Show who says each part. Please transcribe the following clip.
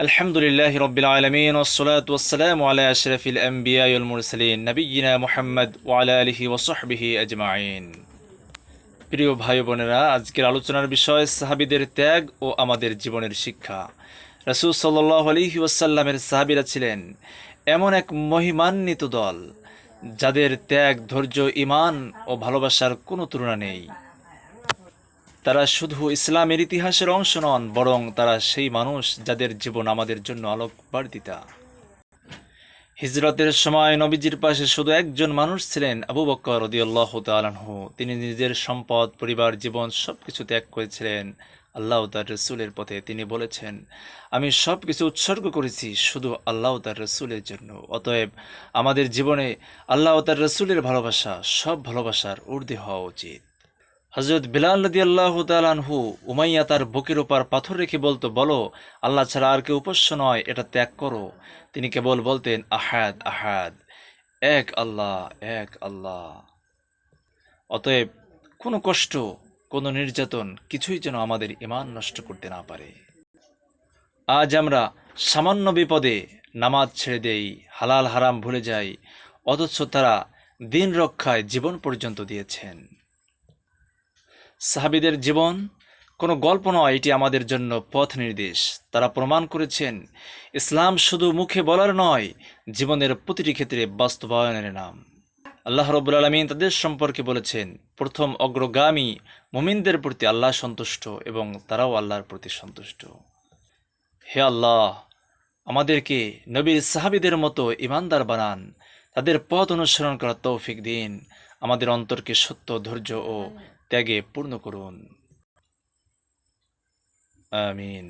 Speaker 1: আলহামদুলিল্লাহি রাব্বিল আলামিন ওয়াসসালাতু ওয়াসসালামু আলা আশরাফিল আমবিয়া ওয়াল মুরসালিন নবিয়্যিনা মুহাম্মদ ওয়া আলা আলিহি ওয়া সাহবিহি আজমাইন। প্রিয় ভাই বোনেরা, আজকের আলোচনার বিষয় সাহাবীদের ত্যাগ ও আমাদের জীবনের শিক্ষা। রাসূল সাল্লাল্লাহু আলাইহি ওয়াসাল্লামের সাহাবীরা ছিলেন এমন এক মহিমান্বিত দল যাদের ত্যাগ, ধৈর্য, ঈমান ও ভালোবাসার কোনো তুলনা নেই। তারা শুধু ইসলামের ইতিহাসের অংশ নন, বরং তারা সেই মানুষ যাদের জীবন আমাদের জন্য আলোক বার্তিতা। হিজরতের সময় নবীজির পাশে শুধু একজন মানুষ ছিলেন, আবু বকর রাদিয়াল্লাহু তাআলা আনহু। তিনি নিজের সম্পদ, পরিবার, জীবন সবকিছু ত্যাগ করেছিলেন আল্লাহ ও তার রসুলের পথে। তিনি বলেছেন, আমি সবকিছু উৎসর্গ করেছি শুধু আল্লাহ ও তার রসুলের জন্য। অতএব আমাদের জীবনে আল্লাহ ও তার রসুলের ভালোবাসা সব ভালোবাসার ঊর্ধ্বে হওয়া উচিত। হযরত বিলাল রাদিয়াল্লাহু তাআলা আনহু, উমাইয়া তার বুকের উপর পাথর রেখে বলতো, বলো আল্লাহ ছাড়া আর কেউ উপাস্য নয়, এটা ত্যাগ করো। তিনি কেবল বলতেন, আহাদ আহাদ, এক আল্লাহ, এক আল্লাহ। অতএব কোনো কষ্ট, কোনো নির্যাতন কিছুই যেন আমাদের ঈমান নষ্ট করতে না পারে। আজ আমরা সামান্য বিপদে নামাজ ছেড়ে দেই, হালাল হারাম ভুলে যাই, অথচ তারা দিন রক্ষায় জীবন পর্যন্ত দিয়েছেন। সাহাবীদের জীবন কোনো গল্প নয়, এটি আমাদের জন্য পথ নির্দেশ। তারা প্রমাণ করেছেন ইসলাম শুধু মুখে বলার নয়, জীবনের প্রতিটি ক্ষেত্রে বাস্তবায়নের নাম। আল্লাহ রাব্বুল আলামিন তাদের সম্পর্কে বলেছেন, প্রথম অগ্রগামী মুমিনদের প্রতি আল্লাহ সন্তুষ্ট এবং তারাও আল্লাহর প্রতি সন্তুষ্ট। হে আল্লাহ, আমাদেরকে নবীর সাহাবীদের মতো ঈমানদার বানান, তাদের পথ অনুসরণ করার তৌফিক দিন। আমাদের অন্তরকে সত্য, ধৈর্য ও ত্যাগে পূর্ণ করুন। আমিন।